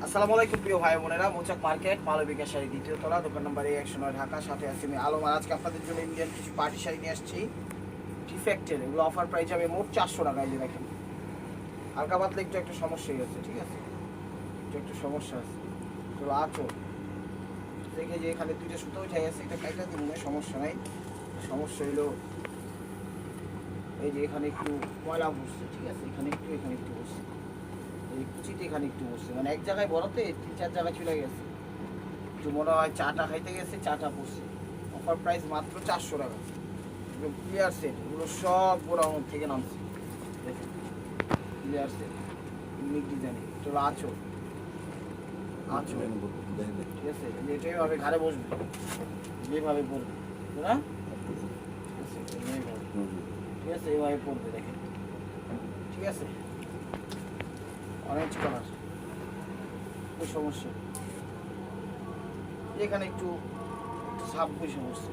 আসসালামু আলাইকুম প্রিয় ভাই বোনেরা, মৌচাক মার্কেট মালবিকা শাড়ি দ্বিতীয় তলা, দোকান নম্বর 109 ঢাকা। সাথে আছি আমি আলম। আর আজকে আপনাদের জন্য ইন্ডিয়ান কিছু পার্টি শাড়ি নিয়ে আসছি ডিফেক্টের। এগুলো অফার প্রাইস যাবে মোট 400 টাকা। এই যে দেখেন, হালকা পাতলা একটু একটা সমস্যা হয়ে গেছে, ঠিক আছে, একটু সমস্যা আছে। তো আঁচল দেখে যে এখানে দুইটা সুতো উঠে গেছে, এটা কাইটা দিব না, সমস্যা নাই। সমস্যা হইলো এই যে এখানে একটু ময়লা বসছে, ঠিক আছে, এখানে একটু বসছে, এই কুচিতে এখানে একটু বসছে, মানে এক জায়গায় বড়তে 3-4 জায়গায় চলে গেছে। একটু মনে হয় চাটা খাইতে গেছে, চাটা পড়ছে। অফার প্রাইস মাত্র 400 টাকা। এগুলো ক্লিয়ার সেট, এগুলো সব গোডাউন থেকে নামছে। দেখেন ক্লিয়ার সেট, ইউনিক ডিজাইন। এটা হলো আঁচল, ঠিক আছে। এটা এইভাবে ঘাড়ে বসবে, যেভাবে পড়বে না, ঠিক আছে, এইভাবে পড়বে। দেখেন, ঠিক আছে, অরেঞ্জ কালার, কোনো সমস্যা। এখানে একটু সাপ বসে বসছে,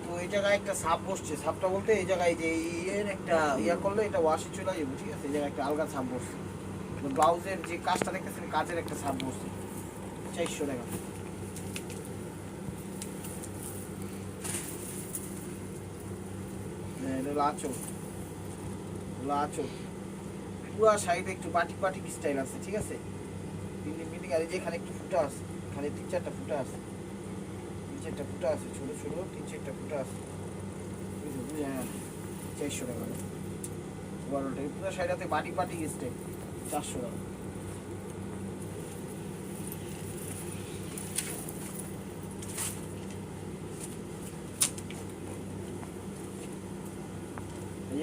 তো এই জায়গায় একটা সাপ বসছে। সাপটা বলতে এই জায়গায় যে ইয়ের একটা ইয়া করলে এটা ওয়াশে চলে যাবে, ঠিক আছে। এই জায়গায় একটা আলগা সাপ বসছে। ব্লাউজের যে কাজটা দেখতেছেন, কাজের একটা সাপ বসছে, 400 টাকা। এটা হলো আঁচল, আঁচল পুরা সাইডে একটু বাটিক স্টাইল আছে, ঠিক আছে। বিল্ডিং আর এই যে এখানে একটু ফুটা আছে, এখানে 3-4টা ফুটা আছে, 3-4টা ফুটা আছে, ছোট ছোট 3-4টা ফুটা আছে। 400 টাকা। বড়টা পুরো সাইডাতে বাটিক স্টাইল, 400 টাকা।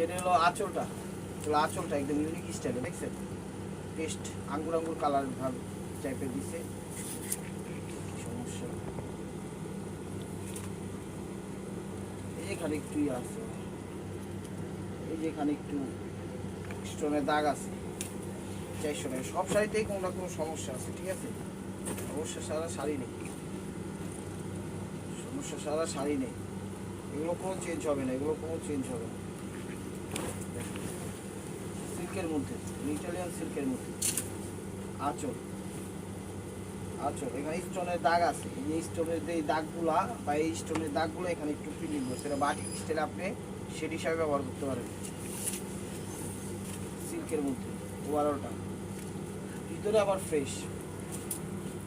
এটা হলো আঁচলটা, আঁচলটা একদম ইউনিক স্টাইলে, দেখছেন, টেস্ট আঙ্গুর কালার ভাব টাইপের দিছে। সমস্যা এই যেখানে একটু ইয়ে আছে, এই যে এখানে একটু স্টোনের দাগ আছে, 400 টাকা। সব শাড়িতেই কোনো না কোনো সমস্যা আছে, ঠিক আছে। সমস্যা সারা শাড়ি নেই, সমস্যা সারা শাড়ি নেই, এগুলো কোনো চেঞ্জ হবে না, এগুলো কোনো চেঞ্জ হবে না। সিল্কের মধ্যে, ইটালিয়ান সিল্কের মধ্যে আঁচল, এখানে স্টোনের দাগ আছে। এই স্টোনের যে দাগগুলা বা এই স্টোনের দাগগুলো এখানে একটু ফিলিং করছে, এটা বাটিক স্টাইলে আপনি সেট হিসাবে ব্যবহার করতে পারেন। সিল্কের মধ্যে ওভারঅলটা, ভিতরে আবার ফ্রেশ,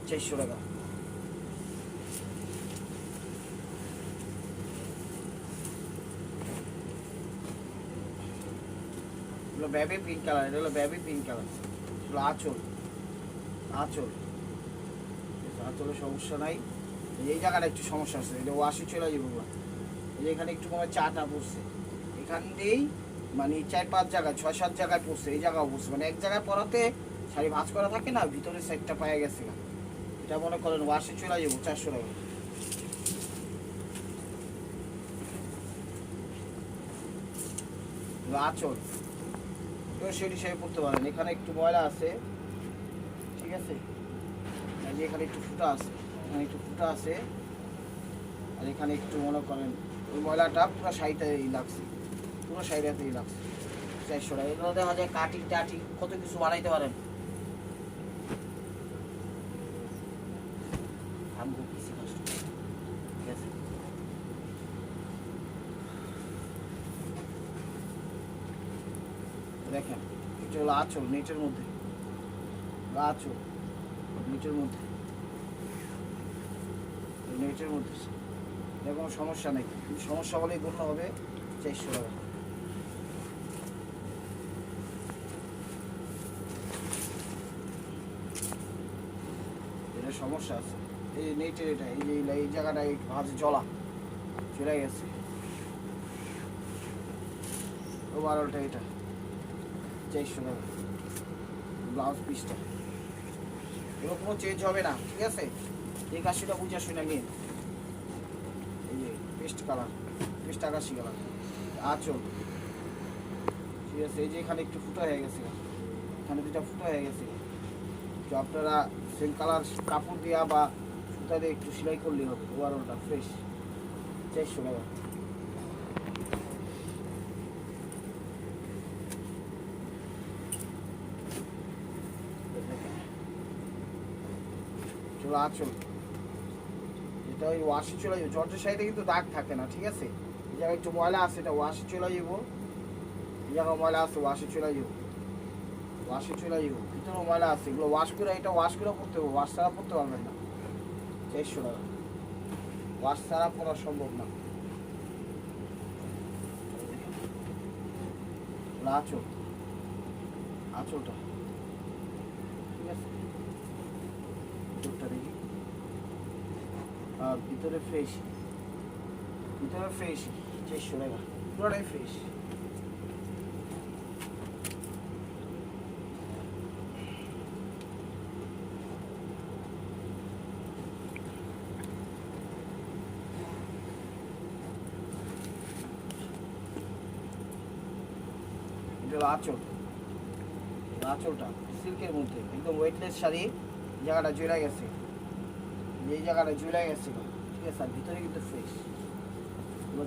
400 টাকা। বেবি পিঙ্ক কালার, এটা হলো বেবি পিঙ্ক কালার। আঁচল, আঁচলের সমস্যা নাই। এই জায়গাটা একটু সমস্যা আছে, এটা ওয়াশে চলে যাবো। এই যে এখানে একটু মনে হয় চাটা পড়ছে, এখান দিয়েই মানে 4-5 জায়গায় 6-7 জায়গায় পড়ছে, এই জায়গাও পড়ছে, মানে এক জায়গায় পরাতে শাড়ি ভাঁজ করা থাকে না, ভিতরের সাইডটা পায়ে গেছে না। এটা মনে করেন ওয়াশে চলে যাবো, 400 টাকা। আঁচল তো সেট হিসাবে পড়তে পারেন। এখানে একটু ময়লা আছে, ঠিক আছে, এখানে একটু ফুটা আছে, আর এখানে একটু মনে করেন ওই ময়লাটা পুরো সাইডটাই লাগছে, পুরো সাইডটাতেই লাগছে, 400 টাকা। এগুলো দেখা যায় কাটিং টাটিং কত কিছু বানাইতে পারেন। ঠিক আছে, দেখেন এটা হলো আঁচল, নেটের মধ্যে, নেটের মধ্যে কোনো সমস্যা নেই, সমস্যা হলেই গণ্য হবে 400 টাকা। এটা সমস্যা আছে এই নেটের, এটা এই জায়গাটায় ভাঁজে জলা চলে গেছে, ওভারঅলটা এটা 400 টাকা। ব্লাউজ পিসটা এগুলো কোনো চেঞ্জ হবে না, ঠিক আছে। এই কাশিটা বুঝে শুনে নিন। এই যে পেস্ট আকাশি কালার আঁচল, ঠিক আছে। এই যে এখানে একটু ফুটা হয়ে গেছে, এখানে 2টা ফুটা হয়ে গেছে, তো আপনারা সেম কালার কাপড় দিয়া বা সুতা দিয়ে একটু সেলাই করলেই হবে। ওভারঅলটা ফ্রেশ, 400 টাকা। আঁচল, এটা ওই ওয়াশে চলে যাবো। জর্জের শাড়িতে কিন্তু দাগ থাকে না, ঠিক আছে। এই জায়গায় একটু ময়লা আছে, এটা ওয়াশে চলে যাবো। এই জায়গায় ময়লা আছে, ওয়াশে চলে যাবো, ওয়াশে চলে যাবো। ভিতরেও ময়লা আছে, এগুলো ওয়াশ করে, এটা ওয়াশ করে পড়তে হবে, ওয়াশ ছাড়া পড়তে পারবেন না। 400 টাকা, ওয়াশ ছাড়া পড়া সম্ভব না। আঁচল, আঁচলটা ঠিক আছে, ভিতরটা দেখি। আর ভিতরে ফ্রেশ, ভিতরে ফ্রেশ 400 টাকা, পুরোটাই ফ্রেশ। আঁচল, আঁচলটা সিল্কের মধ্যে একদম ওয়েটলেস শাড়ি, জায়গাটা জুড়ে গেছে, এই জায়গাটা জুড়ে গেছে, ঠিক আছে। আর ভিতরে কিন্তু ফ্রেশ,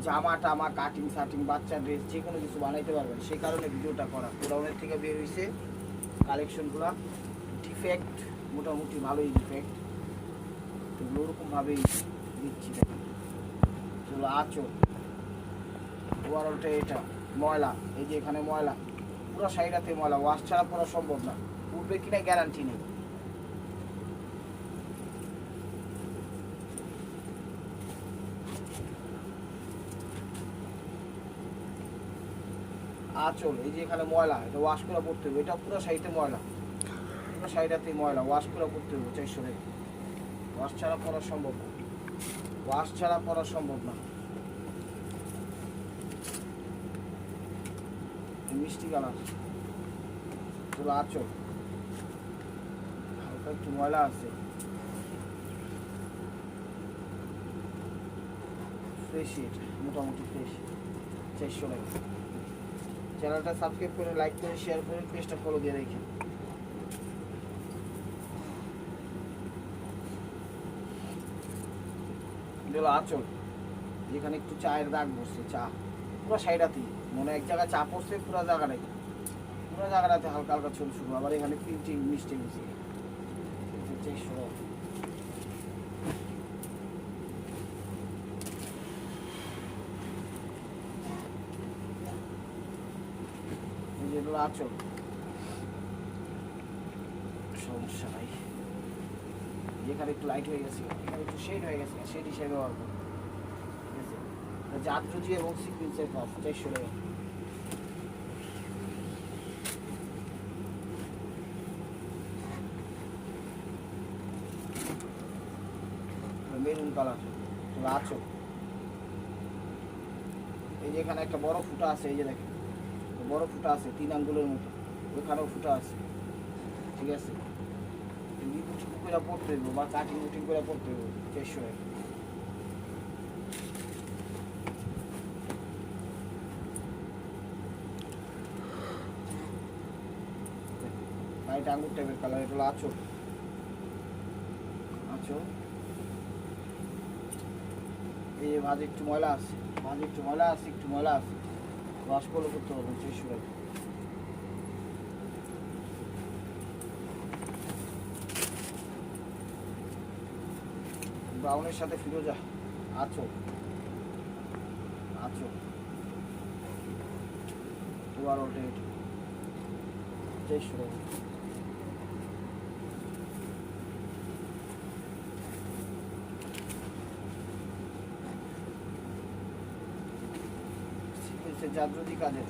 জামা টামা কাটিং সাটিং বাচ্চার ড্রেস যে কোনো কিছু বানাইতে পারবেন, সেই কারণে ভিডিওটা করা। গোডাউনের থেকে বের হয়েছে কালেকশনগুলো, ডিফেক্ট মোটামুটি ভালোই ডিফেক্ট, এগুলো ওরকমভাবেই দিচ্ছি। চলো আঁচল, ওভারঅলটা এটা ময়লা, এই যে এখানে ময়লা, পুরো শাড়িটাতে ময়লা, ওয়াশ ছাড়া পরা সম্ভব না, উঠবে কিনা গ্যারান্টি নেই। আঁচল, এই যে এখানে ময়লা, এটা ওয়াশ করে পড়তে হবে, এটা পুরো শাড়িতে ময়লা, পুরো শাড়িটাতে ময়লা, ওয়াশ করে পড়তে হবে 400 টাকা, ওয়াশ ছাড়া পরা সম্ভব না, ওয়াশ ছাড়া পরা সম্ভব না। মিষ্টি কালার, পুরো আঁচল, হালকা একটু ময়লা আছে, ফ্রেশ, এটা মোটামুটি ফ্রেশ 400 টাকা। চ্যানেলটা সাবস্ক্রাইব করে, লাইক করে, শেয়ার করে, পেজটা ফলো দিয়ে রেখে। এটা আঁচল, যেখানে একটু চায়ের দাগ বসছে, চা পুরো সাইডাতেই, মনে এক জায়গায় চা পড়ছে, পুরো জায়গাটাই, পুরো জায়গাটাতে হালকা হালকা ছোট ছোট, আবার এখানে প্রিন্টিং মিষ্টি মিশি 400 টাকা। যেগুলো আঁচল, সমস্যা নাই, যেখানে একটু লাইট হয়ে গেছে, এখানে একটু শেড হয়ে গেছে, শেড হিসেবে ব্যবহার করবো, ঠিক আছে। জাদরুজি এবং সিকুয়েন্সের কাজ 400 টাকা। মেরুন কালার, আঁচল, এই যে এখানে একটা বড় ফুটা আছে, এই যে দেখেন বড় ফুটা আছে 3 আঙ্গুলের মতো, ওখানেও ফুটা আছে, ঠিক আছে। বুটিং করে পড়তে দেবো বা কাটিং বুটিং করে পড়তে দেবো 400 টাকা। লাইট আঙ্গুর টাইপের কালার, এটা হলো আঁচল, আঁচল। এই যে ভাজে একটু ময়লা আছে, ভাজে একটু ময়লা আছে, একটু ময়লা আছে, ওয়াশ করে করতে পারবেন 400 টাকা। ব্রাউনের সাথে ফিরোজা, আঁচল, আঁচল, ওভারঅলটা এটা 400 টাকা। জাদরুজি কাজের,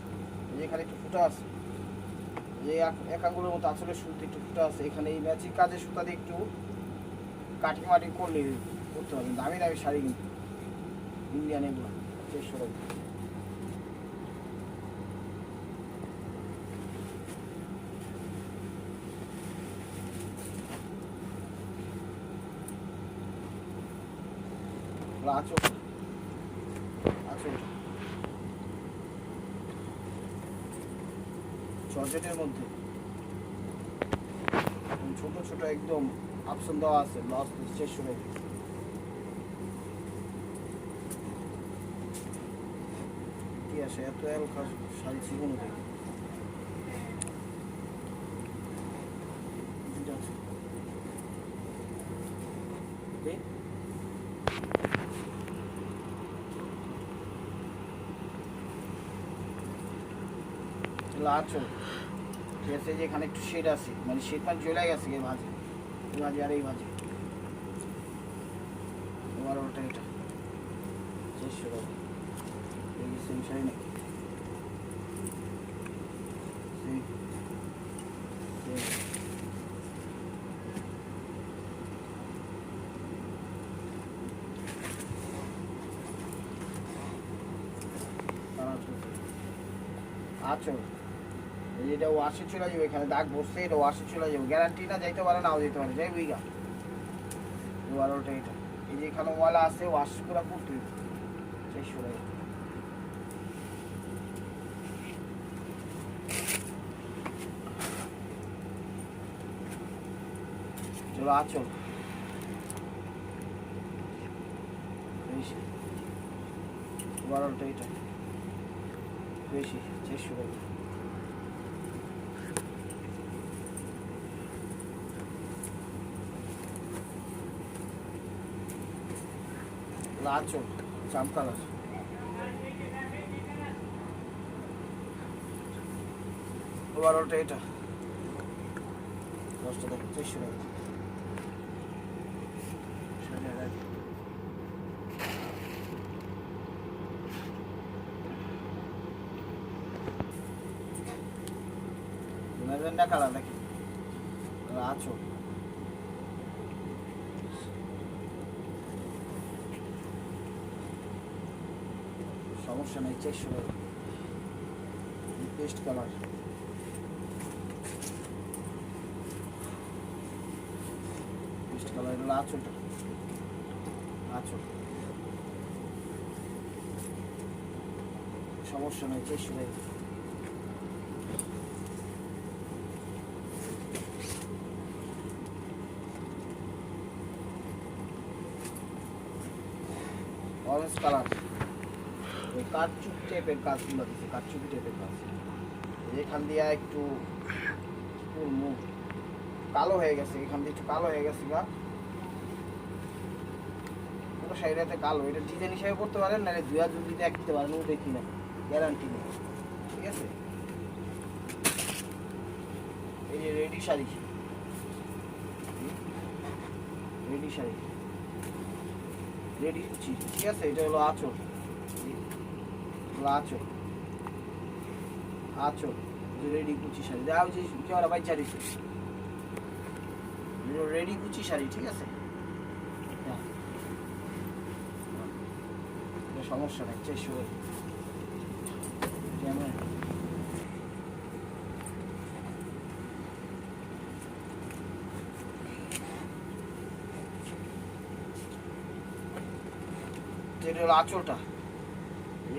যেখানে একটু ফুটা আছে, যে এক আঙ্গুলের মতো আঁচলের শুরুতে একটু ফুটা আছে, এখানে এই ম্যাচিং কাজের সুতা দিয়ে একটু কাটিং মাটিং করলে করতে পারবেন। দামি দামি শাড়ি কিন্তু ইন্ডিয়ান, এগুলো 400 টাকা। আঁচল, আঁচল জর্জেটের মধ্যে ছোট ছোট একদম অপশন দেওয়া আছে, ব্লাউজ 400 টাকা। কি আসে এত হালকা শাড়ি জীবন থেকে, আঁচল, ঠিক আছে। যে এখানে একটু শেড আছে, মানে শেড মানে জ্বলে গেছে এই ভাজি, এই ভাজি আর এই ভাজি। এবার ওটা এটা 400 টাকা। এই যে সেম শাড়ি নাকি সেম আঁচল। এটা ওয়াশে চলে যাবে, এখানে দাগ বসছে, এটা ওয়াশে চলে যাবে, গ্যারান্টি না, যাইতে পারে নাও যেতে পারে, যাই বুঝা। এবার ওটা এটা, এই যে এখানে ওয়ালা আছে, ওয়াশ করে করতে হবে 400 টাকা। চলো আঁচল বেশি, এবার ওটা এটা বেশি 400 টাকা। আঁচল জাম কালার, এবার ওটা এটা 10 টাকা 400 টাকা। ম্যাজেন্ডা কালার নাকি আঁচল, সমস্যা নেই 400 টাকা। পেস্ট কালার, পেস্ট কালার, এগুলো আঁচলটা, আঁচল সমস্যা নেই 400 টাকা। অরেঞ্জ কালার, ওই কাঠচুপ টাইপের কাজগুলো দিচ্ছে, কাঠচুপি টাইপের কাজ, এখান দিয়ে একটু ফুল মুখ কালো হয়ে গেছে, এখান দিয়ে একটু কালো হয়ে গেছে গা, পুরো শাড়িটাতে কালো। এটা ডিজাইন হিসাবে করতে পারেন, না দুয়া যদি দেখতে পারেন, ও দেখি না, গ্যারান্টি নেই, ঠিক আছে। এই যে ready sari, ready sari, ready কুচি, ঠিক আছে। এটা হলো আঁচল, আঁচল, আঁচল, রেডি কুচি শাড়ি, দেখা হচ্ছে কি ওরা বাচ্চা দিচ্ছে, রেডি কুচি শাড়ি, ঠিক আছে। সমস্যা নেই 400 কেমন। এটা হলো আঁচলটা,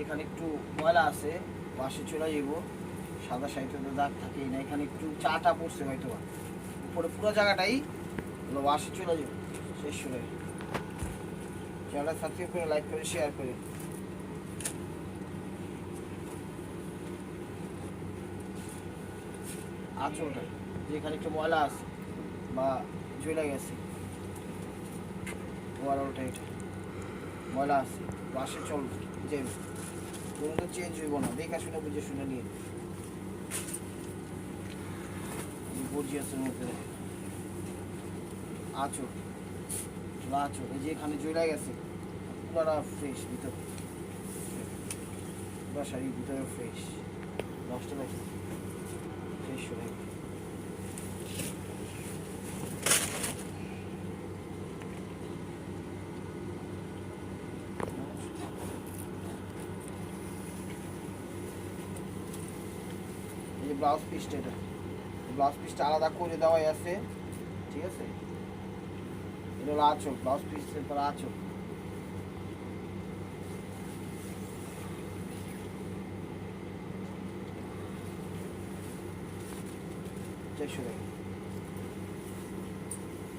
এখানে একটু ময়লা আছে, ওয়াশে চলে যাবো, সাদা শাড়িতে তো দাগ থাকেই না, এখানে একটু চাটা পড়ছে হয়তো, উপরে পুরো জায়গাটাই হলো ওয়াশে চলে যাবো 400 টাকা। চ্যানেলটা সাবস্ক্রাইব করে, লাইক করে, শেয়ার করে। আঁচলটা যেখানে একটু ময়লা আছে বা জ্বলে গেছে, ওটা এটা ময়লা আছে, ওয়াশে চলবে, যাবে, কোনো তো চেঞ্জ হইব না, দেখা শুনে বুঝে শুনে নিয়ে গর্জিয়াসের মধ্যে আঁচল, আঁচল, এই যে এখানে জ্বলে গেছে, পুরা ফ্রেশ ভিতর, পুরা শাড়ির ভিতরে ফ্রেশ, 10 টাকা 400 টাকা। এই যে ব্লাউজ পিসটা, এটা ব্লাউজ পিসটা আলাদা করে দেওয়াই আছে, ঠিক আছে। এটা হলো আঁচল, ব্লাউজ পিসের পর আঁচল,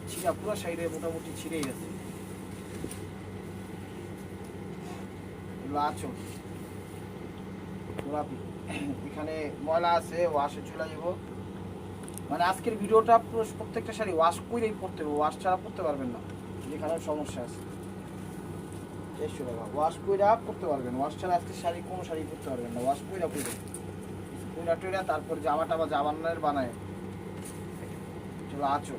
ছিঁড়া, পুরো সাইডে মোটামুটি ছিঁড়েই গেছে, আঁচল গোলাপি, এখানে ময়লা আছে, ওয়াশে চলে যাব। মানে আজকের ভিডিওটা প্রত্যেকটা শাড়ি ওয়াশ করেই পরতে হবে, ওয়াশ ছাড়া পরতে পারবেন না, যেখানে সমস্যা আছে 400 টাকা। ওয়াশ কইরা পরতে পারবেন, ওয়াশ ছাড়া আজকের শাড়ি কোনো শাড়ি পরতে পারবেন না, ওয়াশ কইরা পরবেন, কুইরা টুইরা তারপর জামা টামা জাবানের বানায়। চলো আছো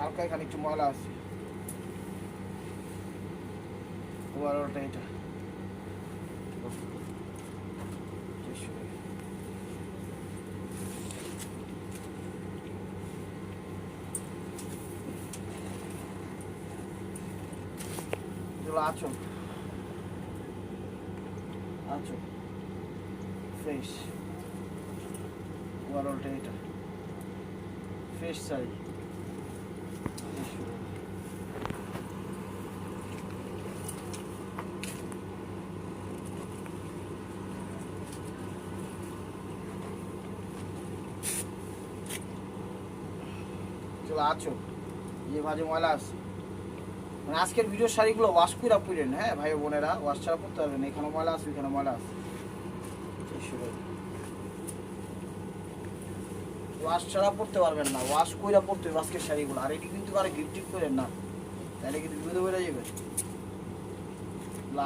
হালকা এখানে একটু ময়লা আছে, ওভারঅলটা এটা আছো আছো ফ্রেশ, ওভারঅলটা এটা ফ্রেশ সাইজ। চলো আছো যে মাঝে ময়লা আছে, মানে আজকের ভিডিও শাড়িগুলো ওয়াশ করে পরেন, হ্যাঁ ভাই বোনেরা, ওয়াশ ছাড়া পরতে পারবেন। এখানে ময়লা আছে, এখানে ময়লা আছে, ওয়াশ ছাড়া পরতে পারবেন না, ওয়াশ কইরা পরতে হবে আজকের শাড়িগুলো। আর এটি কিন্তু আর গিফট টিপ করেন না, তাহলে কিন্তু বিপদে বেড়ে যাবে।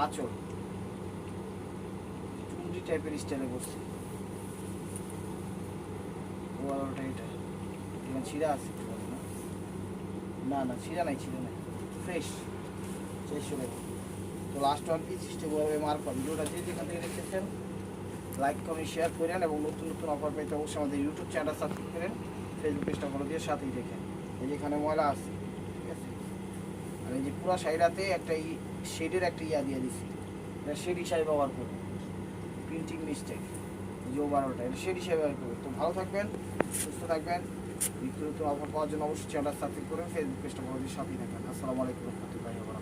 আচল চুন্ডি টাইপের স্টাইলে করছি, ওভারঅলটা এটা। এখানে ছিঁড়া আছে না, না ছিঁড়া নাই, ছিঁড়া নাই, ফ্রেশ চেষ্টা করবো। তো লাস্ট ওয়ান পিস সিস্টেমভাবে মারপা। ভিডিওটা যে যেখান থেকে দেখতেছেন লাইক কমেন্ট শেয়ার করেন এবং নতুন নতুন অফার পেতে অবশ্যই আমাদের ইউটিউব চ্যানেল সাবস্ক্রাইব করেন, ফেসবুক পেজটা ফলো দিয়ে সাথেই দেখেন। এই যেখানে ময়লা আছে, ঠিক আছে। আর এই যে পুরো সাইডাতে একটা শেডের একটা ইয়া দিয়ে দিচ্ছি, এটা শেড হিসাবে ব্যবহার করবো, প্রিন্টিং মিস্টেক। যে ওভারঅলটা এটা শেড হিসাবে ব্যবহার করবো। তো ভালো থাকবেন, সুস্থ থাকবেন। নিত্য নতুন অফার পাওয়ার জন্য অবশ্যই চ্যানেল সাবস্ক্রাইব করবেন, ফেসবুক পেজটা ফলো দিয়ে সাথেই থাকেন। আসসালামু আলাইকুম রহমতুল্লাহি ওয়া বারাকাতুহু।